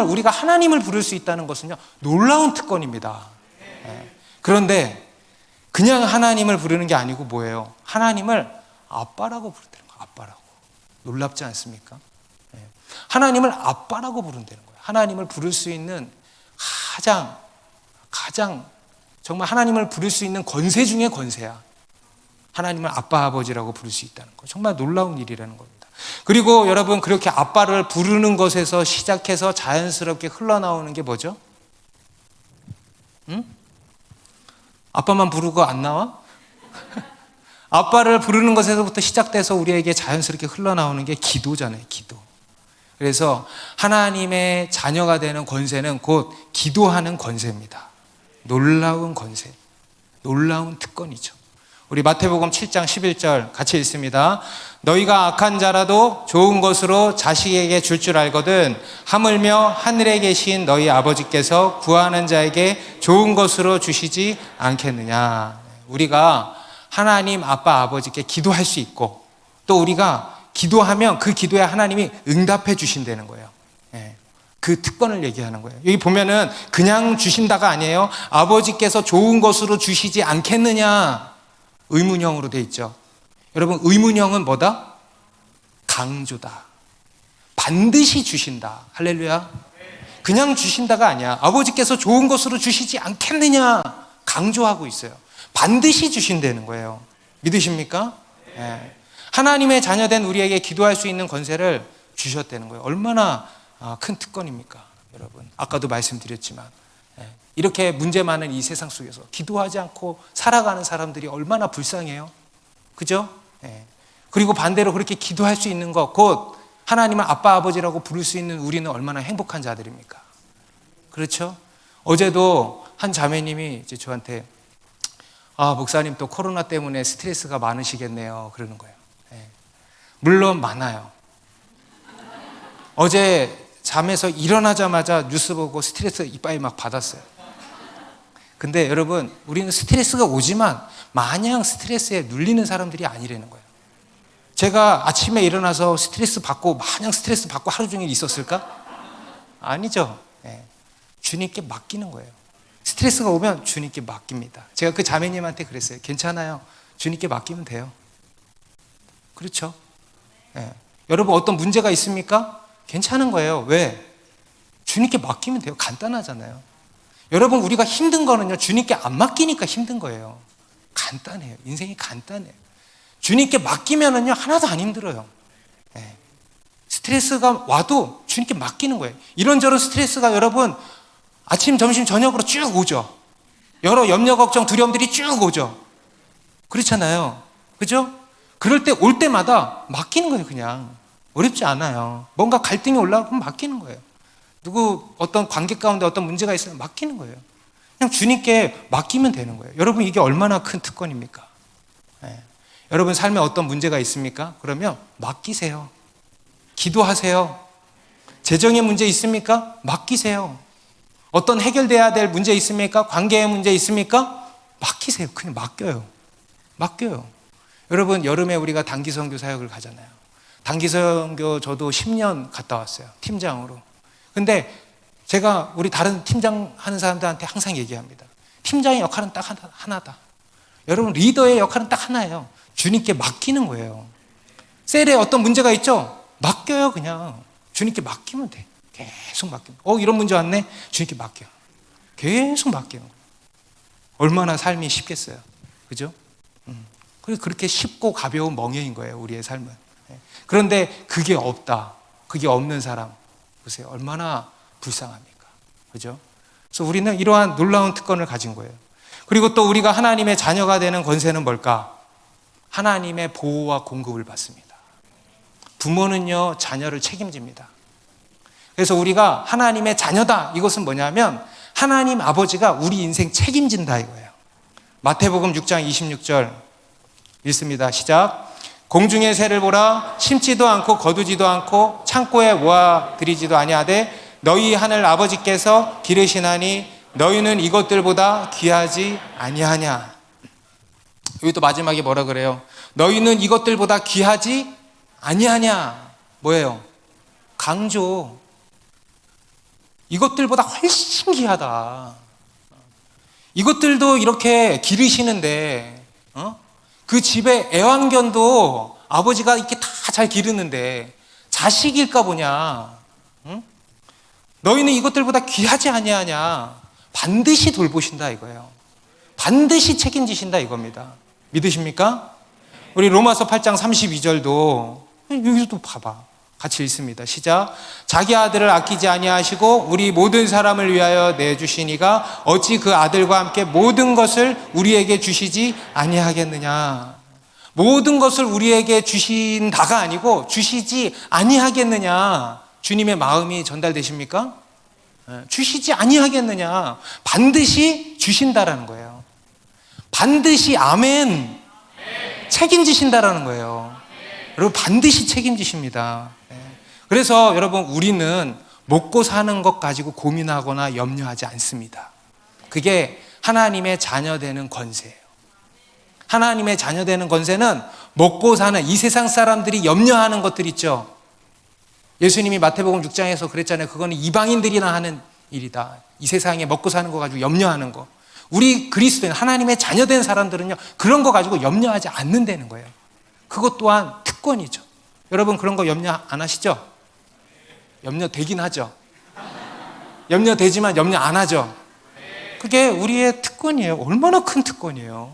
우리가 하나님을 부를 수 있다는 것은요 놀라운 특권입니다. 그런데 그냥 하나님을 부르는 게 아니고 뭐예요? 하나님을 아빠라고 부른다는 거예요. 아빠라고. 놀랍지 않습니까? 하나님을 아빠라고 부른다는 거예요. 하나님을 부를 수 있는 가장 정말 하나님을 부를 수 있는 권세 중에 권세야. 하나님을 아빠 아버지라고 부를 수 있다는 거. 정말 놀라운 일이라는 겁니다. 그리고 여러분, 그렇게 아빠를 부르는 것에서 시작해서 자연스럽게 흘러나오는 게 뭐죠? 아빠만 부르고 안 나와? 아빠를 부르는 것에서부터 시작돼서 우리에게 자연스럽게 흘러나오는 게 기도잖아요. 기도. 그래서 하나님의 자녀가 되는 권세는 곧 기도하는 권세입니다. 놀라운 권세, 놀라운 특권이죠. 우리 마태복음 7장 11절 같이 읽습니다. 너희가 악한 자라도 좋은 것으로 자식에게 줄 줄 알거든 하물며 하늘에 계신 너희 아버지께서 구하는 자에게 좋은 것으로 주시지 않겠느냐. 우리가 하나님 아빠 아버지께 기도할 수 있고 또 우리가 기도하면 그 기도에 하나님이 응답해 주신다는 거예요. 그 특권을 얘기하는 거예요. 여기 보면은 그냥 주신다가 아니에요. 아버지께서 좋은 것으로 주시지 않겠느냐. 의문형으로 돼 있죠. 여러분, 의문형은 뭐다? 강조다. 반드시 주신다. 할렐루야. 그냥 주신다가 아니야. 아버지께서 좋은 것으로 주시지 않겠느냐. 강조하고 있어요. 반드시 주신다는 거예요. 믿으십니까? 네. 하나님의 자녀된 우리에게 기도할 수 있는 권세를 주셨다는 거예요. 얼마나 큰 특권입니까, 여러분? 아까도 말씀드렸지만 이렇게 문제 많은 이 세상 속에서 기도하지 않고 살아가는 사람들이 얼마나 불쌍해요. 그죠? 그리고 반대로 그렇게 기도할 수 있는 것, 곧 하나님을 아빠 아버지라고 부를 수 있는 우리는 얼마나 행복한 자들입니까? 그렇죠? 어제도 한 자매님이 이제 저한테 목사님 또 코로나 때문에 스트레스가 많으시겠네요. 그러는 거예요. 네. 물론 많아요. 어제 잠에서 일어나자마자 뉴스 보고 스트레스 이빨 막 받았어요. 근데 여러분, 우리는 스트레스가 오지만 마냥 스트레스에 눌리는 사람들이 아니라는 거예요. 제가 아침에 일어나서 스트레스 받고 마냥 스트레스 받고 하루 종일 있었을까? 아니죠. 네. 주님께 맡기는 거예요. 스트레스가 오면 주님께 맡깁니다. 제가 그 자매님한테 그랬어요. 괜찮아요. 주님께 맡기면 돼요. 그렇죠? 네. 여러분 어떤 문제가 있습니까? 괜찮은 거예요. 왜? 주님께 맡기면 돼요. 간단하잖아요. 여러분 우리가 힘든 거는요, 주님께 안 맡기니까 힘든 거예요. 간단해요. 인생이 간단해요. 주님께 맡기면은요 하나도 안 힘들어요. 네. 스트레스가 와도 주님께 맡기는 거예요. 이런저런 스트레스가 여러분 아침, 점심, 저녁으로 쭉 오죠. 여러 염려, 걱정, 두려움들이 쭉 오죠. 그렇잖아요. 그죠? 그럴 때 올 때마다 맡기는 거예요. 그냥 어렵지 않아요. 뭔가 갈등이 올라오면 맡기는 거예요. 누구 어떤 관계 가운데 어떤 문제가 있으면 맡기는 거예요. 그냥 주님께 맡기면 되는 거예요. 여러분 이게 얼마나 큰 특권입니까? 네. 여러분 삶에 어떤 문제가 있습니까? 그러면 맡기세요. 기도하세요. 재정의 문제 있습니까? 맡기세요. 어떤 해결돼야 될 문제 있습니까? 관계의 문제 있습니까? 맡기세요. 그냥 맡겨요. 맡겨요. 여러분 여름에 우리가 단기 선교 사역을 가잖아요. 단기 선교 저도 10년 갔다 왔어요. 팀장으로. 근데 제가 우리 다른 팀장 하는 사람들한테 항상 얘기합니다. 팀장의 역할은 딱 하나다. 여러분 리더의 역할은 딱 하나예요. 주님께 맡기는 거예요. 셀에 어떤 문제가 있죠? 맡겨요. 그냥 주님께 맡기면 돼. 계속 맡기는 거예요. 이런 문제 왔네? 주님께 맡겨. 계속 맡기는 거예요. 얼마나 삶이 쉽겠어요. 그죠? 그리고 그렇게 쉽고 가벼운 멍에인 거예요. 우리의 삶은. 그런데 그게 없다. 그게 없는 사람 보세요. 얼마나 불쌍합니까? 그죠? 그래서 우리는 이러한 놀라운 특권을 가진 거예요. 그리고 또 우리가 하나님의 자녀가 되는 권세는 뭘까? 하나님의 보호와 공급을 받습니다. 부모는요, 자녀를 책임집니다. 그래서 우리가 하나님의 자녀다. 이것은 뭐냐면 하나님 아버지가 우리 인생 책임진다 이거예요. 마태복음 6장 26절 읽습니다. 시작. 공중의 새를 보라. 심지도 않고 거두지도 않고 창고에 모아들이지도 아니하되 너희 하늘 아버지께서 기르시나니 너희는 이것들보다 귀하지 아니하냐. 여기 또 마지막에 뭐라 그래요? 너희는 이것들보다 귀하지 아니하냐. 뭐예요? 강조. 이것들보다 훨씬 귀하다. 이것들도 이렇게 기르시는데 그 집에 애완견도 아버지가 이렇게 다 잘 기르는데 자식일까 보냐. 너희는 이것들보다 귀하지 아니하냐. 반드시 돌보신다 이거예요. 반드시 책임지신다 이겁니다. 믿으십니까? 우리 로마서 8장 32절도 여기서도 봐봐. 같이 읽습니다. 시작. 자기 아들을 아끼지 아니하시고 우리 모든 사람을 위하여 내주시니가 어찌 그 아들과 함께 모든 것을 우리에게 주시지 아니하겠느냐. 모든 것을 우리에게 주신다가 아니고 주시지 아니하겠느냐. 주님의 마음이 전달되십니까? 주시지 아니하겠느냐. 반드시 주신다라는 거예요. 반드시 아멘. 책임지신다라는 거예요. 여러분 반드시 책임지십니다. 그래서 여러분 우리는 먹고 사는 것 가지고 고민하거나 염려하지 않습니다. 그게 하나님의 자녀 되는 권세예요. 하나님의 자녀 되는 권세는 먹고 사는 이 세상 사람들이 염려하는 것들 있죠. 예수님이 마태복음 6장에서 그랬잖아요. 그거는 이방인들이나 하는 일이다. 이 세상에 먹고 사는 거 가지고 염려하는 거. 우리 그리스도인 하나님의 자녀 된 사람들은요, 그런 거 가지고 염려하지 않는다는 거예요. 그것 또한 특권이죠. 여러분 그런 거 염려 안 하시죠? 염려되긴 하죠. 염려되지만 염려 안 하죠. 그게 우리의 특권이에요. 얼마나 큰 특권이에요.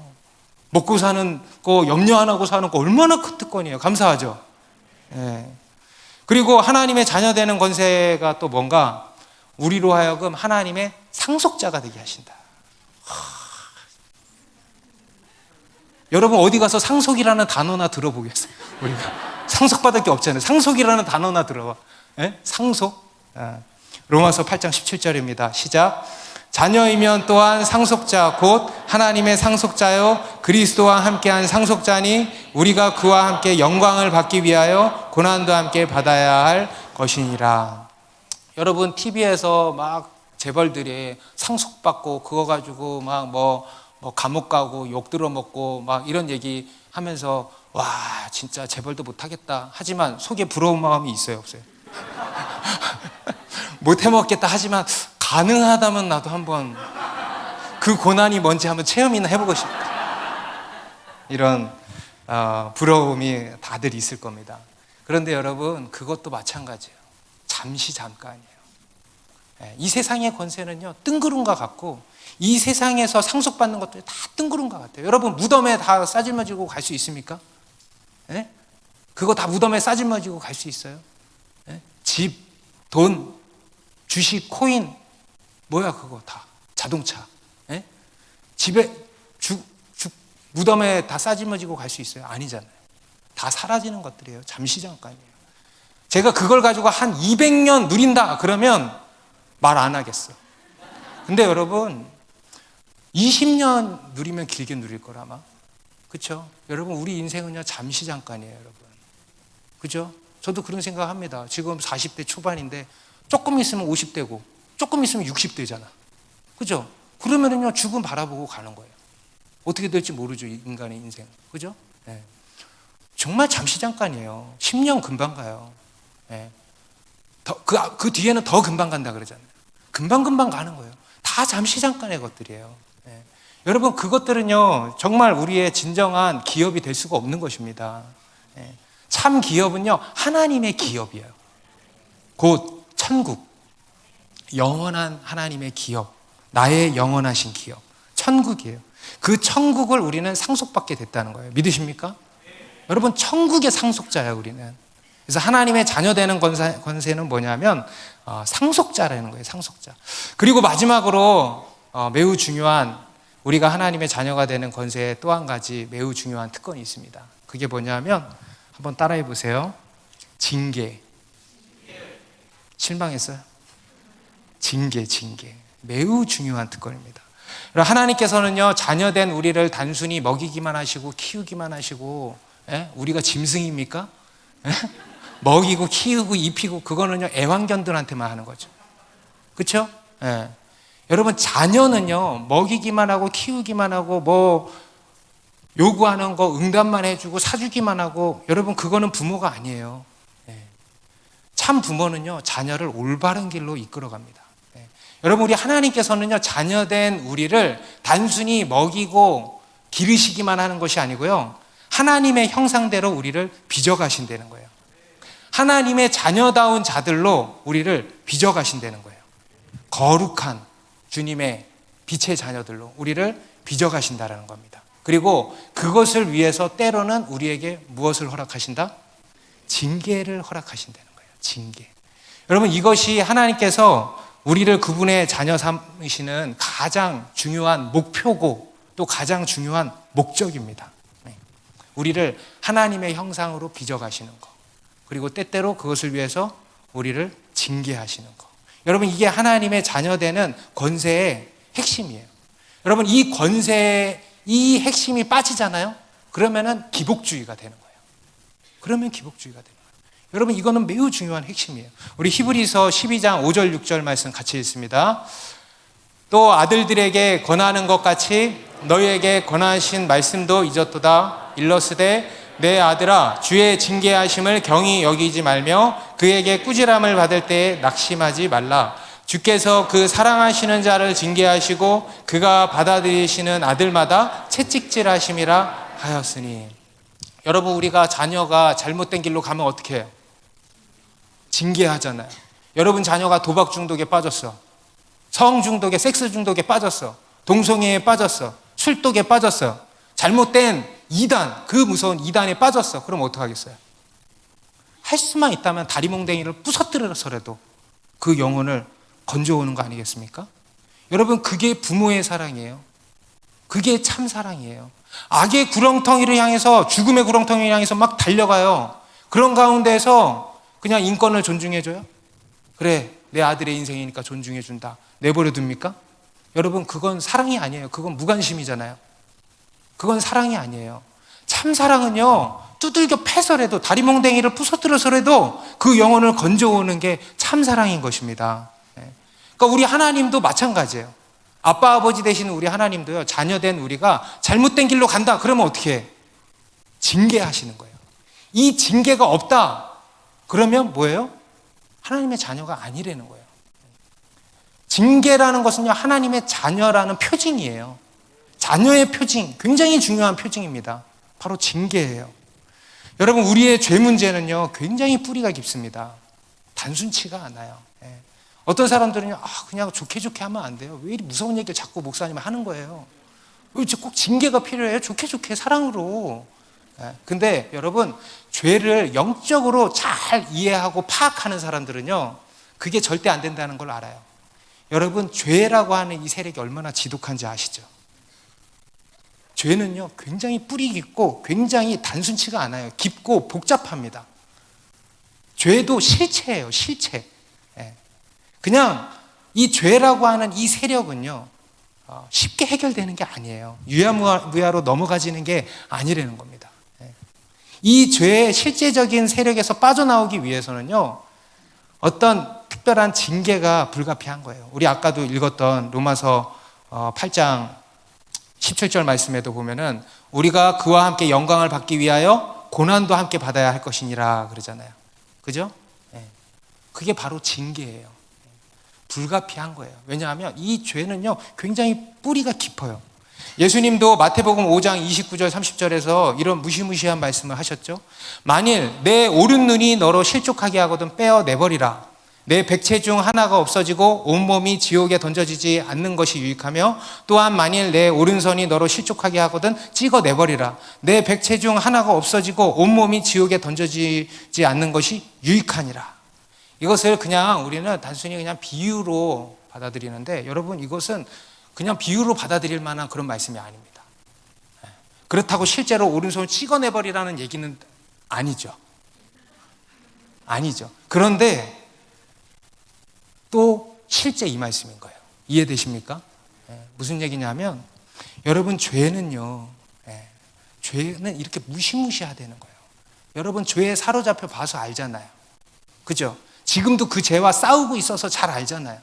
먹고 사는 거 염려 안 하고 사는 거 얼마나 큰 특권이에요. 감사하죠. 네. 그리고 하나님의 자녀 되는 권세가 또 뭔가 우리로 하여금 하나님의 상속자가 되게 하신다. 여러분 어디 가서 상속이라는 단어나 들어보겠어요? 우리가 상속받을 게 없잖아요. 상속이라는 단어나 들어봐. 네? 상속. 로마서 8장 17절입니다. 시작. 자녀이면 또한 상속자 곧 하나님의 상속자요 그리스도와 함께한 상속자니 우리가 그와 함께 영광을 받기 위하여 고난도 함께 받아야 할 것이니라. 여러분 TV에서 막 재벌들이 상속받고 그거 가지고 막 뭐 감옥 가고 욕 들어먹고 막 이런 얘기 하면서 와 진짜 재벌도 못하겠다 하지만 속에 부러운 마음이 있어요 없어요? 못해먹겠다 하지만 가능하다면 나도 한번 그 고난이 뭔지 한번 체험이나 해보고 싶다. 이런 부러움이 다들 있을 겁니다. 그런데 여러분 그것도 마찬가지예요. 잠시 잠깐이에요. 이 세상의 권세는요 뜬구름과 같고 이 세상에서 상속받는 것들이 다 뜬구름과 같아요. 여러분 무덤에 다 싸질머지고 갈 수 있습니까? 그거 다 무덤에 싸질머지고 갈 수 있어요? 집, 돈, 주식, 코인 뭐야 그거 다 자동차 집에 무덤에 다 싸질머지고 갈 수 있어요? 아니잖아요. 다 사라지는 것들이에요. 잠시 잠깐이에요. 제가 그걸 가지고 한 200년 누린다 그러면 말 안 하겠어. 근데 여러분 20년 누리면 길게 누릴 거라 아마. 그렇죠? 여러분 우리 인생은요 잠시 잠깐이에요 여러분. 그죠? 저도 그런 생각합니다. 지금 40대 초반인데 조금 있으면 50대고 조금 있으면 60대잖아. 그죠? 그러면은요 죽음 바라보고 가는 거예요. 어떻게 될지 모르죠 인간의 인생. 그죠? 네. 정말 잠시 잠깐이에요. 10년 금방 가요. 네. 그 뒤에는 더 금방 간다 그러잖아요. 금방 가는 거예요. 다 잠시 잠깐의 것들이에요. 네. 여러분 그것들은요 정말 우리의 진정한 기업이 될 수가 없는 것입니다. 네. 참 기업은요 하나님의 기업이에요. 곧 천국, 영원한 하나님의 기업, 나의 영원하신 기업, 천국이에요. 그 천국을 우리는 상속받게 됐다는 거예요. 믿으십니까? 여러분 천국의 상속자예요 우리는. 그래서 하나님의 자녀 되는 권세는 뭐냐면 상속자라는 거예요. 상속자. 그리고 마지막으로 매우 중요한 우리가 하나님의 자녀가 되는 권세에 또 한 가지 매우 중요한 특권이 있습니다. 그게 뭐냐면 한번 따라해 보세요. 징계. 실망했어요? 징계. 매우 중요한 특권입니다. 하나님께서는요 자녀된 우리를 단순히 먹이기만 하시고 키우기만 하시고 우리가 짐승입니까? 먹이고 키우고 입히고 그거는요 애완견들한테만 하는 거죠. 그렇죠? 여러분 자녀는요 먹이기만 하고 키우기만 하고 뭐 요구하는 거 응답만 해주고 사주기만 하고 여러분 그거는 부모가 아니에요. 참 부모는요 자녀를 올바른 길로 이끌어갑니다. 여러분 우리 하나님께서는요 자녀된 우리를 단순히 먹이고 기르시기만 하는 것이 아니고요 하나님의 형상대로 우리를 빚어가신다는 거예요. 하나님의 자녀다운 자들로 우리를 빚어가신다는 거예요. 거룩한 주님의 빛의 자녀들로 우리를 빚어가신다는 겁니다. 그리고 그것을 위해서 때로는 우리에게 무엇을 허락하신다? 징계를 허락하신다는 거예요. 징계. 여러분 이것이 하나님께서 우리를 그분의 자녀 삼으시는 가장 중요한 목표고 또 가장 중요한 목적입니다. 우리를 하나님의 형상으로 빚어가시는 것 그리고 때때로 그것을 위해서 우리를 징계하시는 것. 여러분 이게 하나님의 자녀되는 권세의 핵심이에요. 여러분 이 권세의 이 핵심이 빠지잖아요. 그러면은 기복주의가 되는 거예요. 여러분 이거는 매우 중요한 핵심이에요. 우리 히브리서 12장 5절 6절 말씀 같이 읽습니다. 또 아들들에게 권하는 것 같이 너희에게 권하신 말씀도 잊었도다. 일러스되 내 아들아 주의 징계하심을 경히 여기지 말며 그에게 꾸지람을 받을 때에 낙심하지 말라. 주께서 그 사랑하시는 자를 징계하시고 그가 받아들이시는 아들마다 채찍질하심이라 하였으니. 여러분 우리가 자녀가 잘못된 길로 가면 어떻게 해요? 징계하잖아요. 여러분 자녀가 도박 중독에 빠졌어. 성 중독에 섹스 중독에 빠졌어. 동성애에 빠졌어. 술독에 빠졌어. 잘못된 이단, 그 무서운 이단에 빠졌어. 그럼 어떡하겠어요? 할 수만 있다면 다리몽댕이를 부서뜨려서라도 그 영혼을 건져오는 거 아니겠습니까? 여러분 그게 부모의 사랑이에요. 그게 참 사랑이에요. 악의 구렁텅이를 향해서 죽음의 구렁텅이를 향해서 막 달려가요. 그런 가운데서 그냥 인권을 존중해줘요? 그래 내 아들의 인생이니까 존중해 준다. 내버려 둡니까? 여러분, 그건 사랑이 아니에요. 그건 무관심이잖아요. 그건 사랑이 아니에요. 참 사랑은요, 두들겨 패서라도, 다리몽댕이를 부서뜨려서라도 그 영혼을 건져오는 게 참 사랑인 것입니다. 그러니까 우리 하나님도 마찬가지예요. 아빠 아버지 되신 우리 하나님도요, 자녀된 우리가 잘못된 길로 간다 그러면 어떻게 해? 징계하시는 거예요. 이 징계가 없다 그러면 뭐예요? 하나님의 자녀가 아니라는 거예요. 징계라는 것은요, 하나님의 자녀라는 표징이에요. 자녀의 표징, 굉장히 중요한 표징입니다. 바로 징계예요. 여러분, 우리의 죄 문제는요, 굉장히 뿌리가 깊습니다. 단순치가 않아요. 어떤 사람들은요, 그냥 좋게 하면 안 돼요. 왜 이리 무서운 얘기를 자꾸 목사님이 하는 거예요? 왜 꼭 징계가 필요해요? 좋게 사랑으로. 근데 여러분, 죄를 영적으로 잘 이해하고 파악하는 사람들은요, 그게 절대 안 된다는 걸 알아요. 여러분, 죄라고 하는 이 세력이 얼마나 지독한지 아시죠? 죄는요, 굉장히 뿌리 깊고 굉장히 단순치가 않아요. 깊고 복잡합니다. 죄도 실체예요, 실체. 그냥 이 죄라고 하는 이 세력은요, 쉽게 해결되는 게 아니에요. 유야무야로 넘어가지는 게 아니라는 겁니다. 이 죄의 실제적인 세력에서 빠져나오기 위해서는요, 어떤 특별한 징계가 불가피한 거예요. 우리 아까도 읽었던 로마서 8장 17절 말씀에도 보면은 우리가 그와 함께 영광을 받기 위하여 고난도 함께 받아야 할 것이니라 그러잖아요. 그죠? 그게 바로 징계예요. 불가피한 거예요. 왜냐하면 이 죄는요, 굉장히 뿌리가 깊어요. 예수님도 마태복음 5장 29절 30절에서 이런 무시무시한 말씀을 하셨죠. 만일 내 오른 눈이 너로 실족하게 하거든 빼어 내버리라. 내 백체 중 하나가 없어지고 온몸이 지옥에 던져지지 않는 것이 유익하며, 또한 만일 내 오른손이 너로 실족하게 하거든 찍어 내버리라. 내 백체 중 하나가 없어지고 온몸이 지옥에 던져지지 않는 것이 유익하니라. 이것을 그냥 우리는 단순히 그냥 비유로 받아들이는데, 여러분, 이것은 그냥 비유로 받아들일 만한 그런 말씀이 아닙니다. 그렇다고 실제로 오른손을 찍어내버리라는 얘기는 아니죠. 그런데 또 실제 이 말씀인 거예요. 이해되십니까? 무슨 얘기냐면, 여러분, 죄는요, 죄는 이렇게 무시무시하다는 거예요. 여러분, 죄에 사로잡혀 봐서 알잖아요. 그죠? 지금도 그 죄와 싸우고 있어서 잘 알잖아요.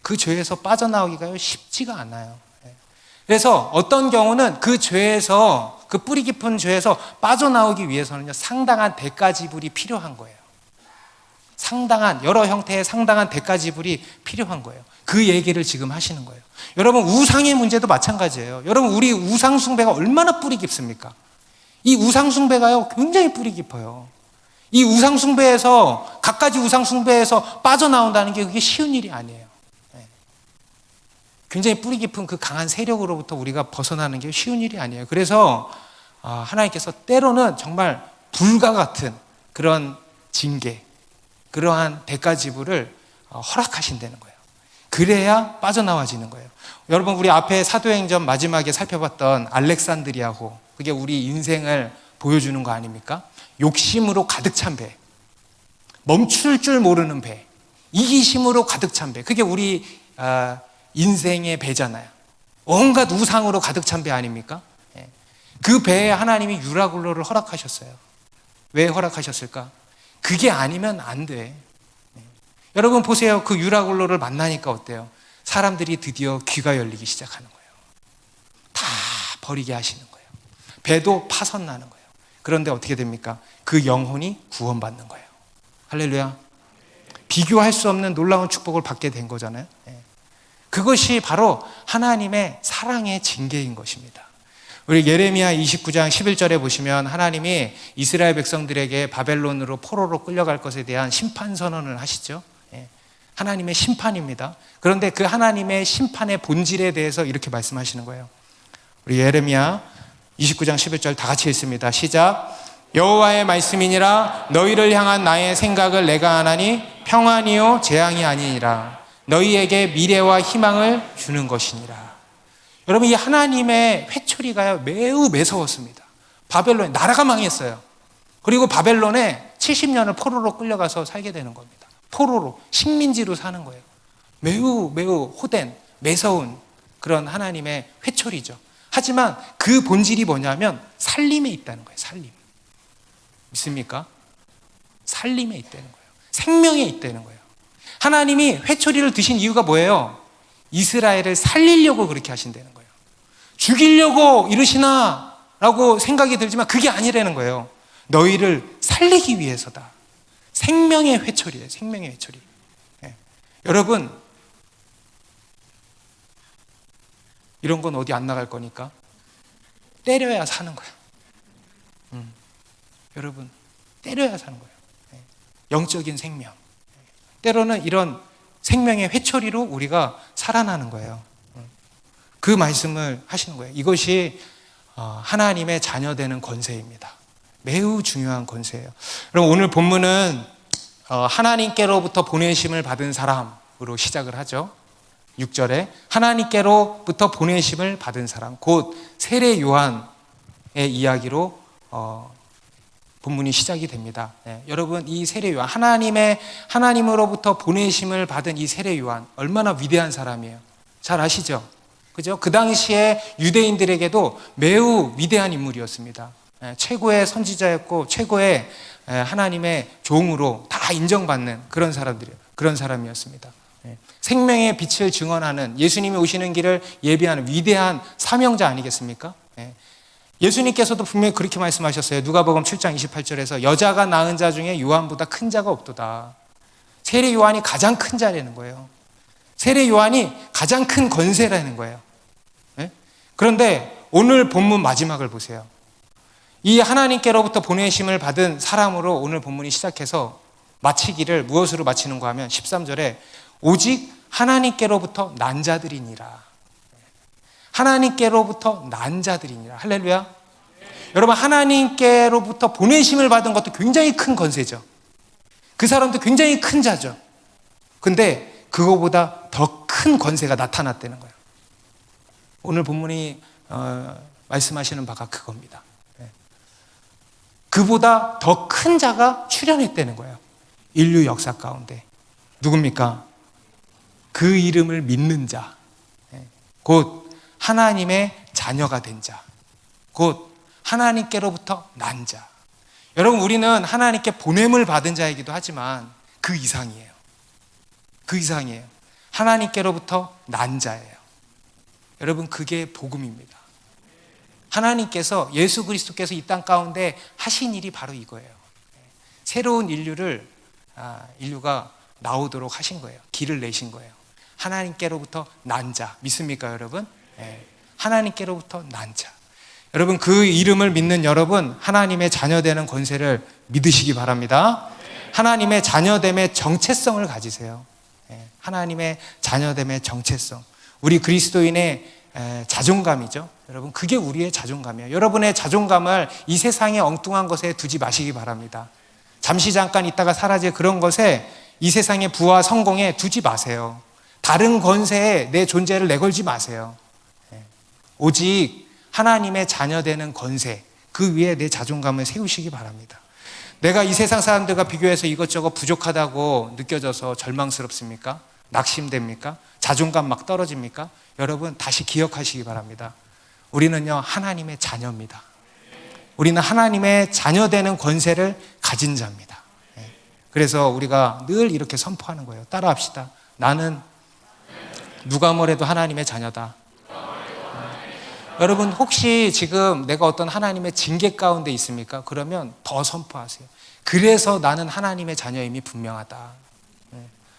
그 죄에서 빠져나오기가 쉽지가 않아요. 그래서 어떤 경우는 그 죄에서, 그 뿌리 깊은 죄에서 빠져나오기 위해서는요, 상당한 대가 지불이 필요한 거예요. 여러 형태의 상당한 대가 지불이 필요한 거예요. 그 얘기를 지금 하시는 거예요. 여러분, 우상의 문제도 마찬가지예요. 여러분, 우리 우상 숭배가 얼마나 뿌리 깊습니까? 이 우상 숭배가요, 굉장히 뿌리 깊어요. 이 우상 숭배에서, 갖가지 우상 숭배에서 빠져나온다는 게 그게 쉬운 일이 아니에요. 굉장히 뿌리 깊은 그 강한 세력으로부터 우리가 벗어나는 게 쉬운 일이 아니에요. 그래서 하나님께서 때로는 정말 불과 같은 그런 징계, 그러한 대가 지불을 허락하신다는 거예요. 그래야 빠져나와지는 거예요. 여러분, 우리 앞에 사도행전 마지막에 살펴봤던 알렉산드리아호, 그게 우리 인생을 보여주는 거 아닙니까? 욕심으로 가득 찬 배, 멈출 줄 모르는 배, 이기심으로 가득 찬 배, 그게 우리 인생의 배잖아요. 온갖 우상으로 가득 찬 배 아닙니까? 그 배에 하나님이 유라굴로를 허락하셨어요. 왜 허락하셨을까? 그게 아니면 안 돼. 여러분 보세요. 그 유라굴로를 만나니까 어때요? 사람들이 드디어 귀가 열리기 시작하는 거예요. 다 버리게 하시는 거예요. 배도 파선나는 거예요. 그런데 어떻게 됩니까? 그 영혼이 구원받는 거예요. 할렐루야. 비교할 수 없는 놀라운 축복을 받게 된 거잖아요. 그것이 바로 하나님의 사랑의 징계인 것입니다. 우리 예레미야 29장 11절에 보시면 하나님이 이스라엘 백성들에게 바벨론으로 포로로 끌려갈 것에 대한 심판 선언을 하시죠. 하나님의 심판입니다. 그런데 그 하나님의 심판의 본질에 대해서 이렇게 말씀하시는 거예요. 우리 예레미야 29장 11절 다 같이 읽습니다. 시작. 여호와의 말씀이니라. 너희를 향한 나의 생각을 내가 아나니 평안이요 재앙이 아니니라. 너희에게 미래와 희망을 주는 것이니라. 여러분, 이 하나님의 회초리가요 매우 매서웠습니다. 바벨론, 나라가 망했어요. 그리고 바벨론에 70년을 포로로 끌려가서 살게 되는 겁니다. 포로로, 식민지로 사는 거예요. 매우 호된, 매서운 그런 하나님의 회초리죠. 하지만 그 본질이 뭐냐면 살림에 있다는 거예요. 살림. 믿습니까? 살림에 있다는 거예요. 생명에 있다는 거예요. 하나님이 회초리를 드신 이유가 뭐예요? 이스라엘을 살리려고 그렇게 하신다는 거예요. 죽이려고 이러시나? 라고 생각이 들지만 그게 아니라는 거예요. 너희를 살리기 위해서다. 생명의 회초리예요. 생명의 회초리. 예. 여러분, 이런 건 어디 안 나갈 거니까 때려야 사는 거예요. 여러분, 때려야 사는 거예요. 예. 영적인 생명. 때로는 이런 생명의 회초리로 우리가 살아나는 거예요. 그 말씀을 하시는 거예요. 이것이 하나님의 자녀되는 권세입니다. 매우 중요한 권세예요. 그럼 오늘 본문은 하나님께로부터 보내심을 받은 사람으로 시작을 하죠. 6절에 하나님께로부터 보내심을 받은 사람, 곧 세례 요한의 이야기로 본문이 시작이 됩니다. 여러분, 이 세례 요한, 하나님으로부터 보내심을 받은 이 세례 요한 얼마나 위대한 사람이에요. 잘 아시죠? 그죠? 그 당시에 유대인들에게도 매우 위대한 인물이었습니다. 최고의 선지자였고 최고의 하나님의 종으로 다 인정받는 그런 사람이었습니다. 생명의 빛을 증언하는, 예수님이 오시는 길을 예비하는 위대한 사명자 아니겠습니까? 예수님께서도 분명히 그렇게 말씀하셨어요. 누가복음 7장 28절에서 여자가 낳은 자 중에 요한보다 큰 자가 없도다. 세례 요한이 가장 큰 자라는 거예요. 세례 요한이 가장 큰 권세라는 거예요. 그런데 오늘 본문 마지막을 보세요. 이 하나님께로부터 보내심을 받은 사람으로 오늘 본문이 시작해서 마치기를 무엇으로 마치는가 하면 13절에 오직 하나님께로부터 난 자들이니라. 하나님께로부터 난 자들이니라. 할렐루야. 여러분, 하나님께로부터 보내심을 받은 것도 굉장히 큰 권세죠. 그 사람도 굉장히 큰 자죠. 근데 그거보다 더 큰 권세가 나타났다는 거예요. 오늘 본문이 말씀하시는 바가 그겁니다. 그보다 더 큰 자가 출현했다는 거예요. 인류 역사 가운데. 누굽니까? 그 이름을 믿는 자, 곧 하나님의 자녀가 된 자, 곧 하나님께로부터 난 자. 여러분, 우리는 하나님께 보냄을 받은 자이기도 하지만 그 이상이에요. 그 이상이에요. 하나님께로부터 난 자예요. 여러분, 그게 복음입니다. 하나님께서, 예수 그리스도께서 이 땅 가운데 하신 일이 바로 이거예요. 새로운 인류가 나오도록 하신 거예요. 길을 내신 거예요. 하나님께로부터 난 자. 믿습니까, 여러분? 하나님께로부터 난 자. 여러분, 그 이름을 믿는 여러분, 하나님의 자녀되는 권세를 믿으시기 바랍니다. 하나님의 자녀됨의 정체성을 가지세요. 하나님의 자녀됨의 정체성. 우리 그리스도인의 자존감이죠. 여러분, 그게 우리의 자존감이에요. 여러분의 자존감을 이 세상의 엉뚱한 것에 두지 마시기 바랍니다. 잠시 잠깐 있다가 사라질 그런 것에, 이 세상의 부와 성공에 두지 마세요. 다른 권세에 내 존재를 내걸지 마세요. 오직 하나님의 자녀되는 권세, 그 위에 내 자존감을 세우시기 바랍니다. 내가 이 세상 사람들과 비교해서 이것저것 부족하다고 느껴져서 절망스럽습니까? 낙심됩니까? 자존감 막 떨어집니까? 여러분, 다시 기억하시기 바랍니다. 우리는요, 하나님의 자녀입니다. 우리는 하나님의 자녀되는 권세를 가진 자입니다. 그래서 우리가 늘 이렇게 선포하는 거예요. 따라합시다. 나는 누가 뭐래도 하나님의 자녀다. 여러분, 혹시 지금 내가 어떤 하나님의 징계 가운데 있습니까? 그러면 더 선포하세요. 그래서 나는 하나님의 자녀임이 분명하다.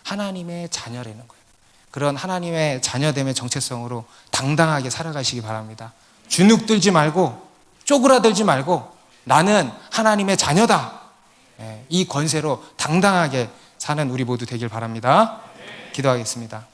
하나님의 자녀라는 거예요. 그런 하나님의 자녀됨의 정체성으로 당당하게 살아가시기 바랍니다. 주눅들지 말고, 쪼그라들지 말고, 나는 하나님의 자녀다. 이 권세로 당당하게 사는 우리 모두 되길 바랍니다. 기도하겠습니다.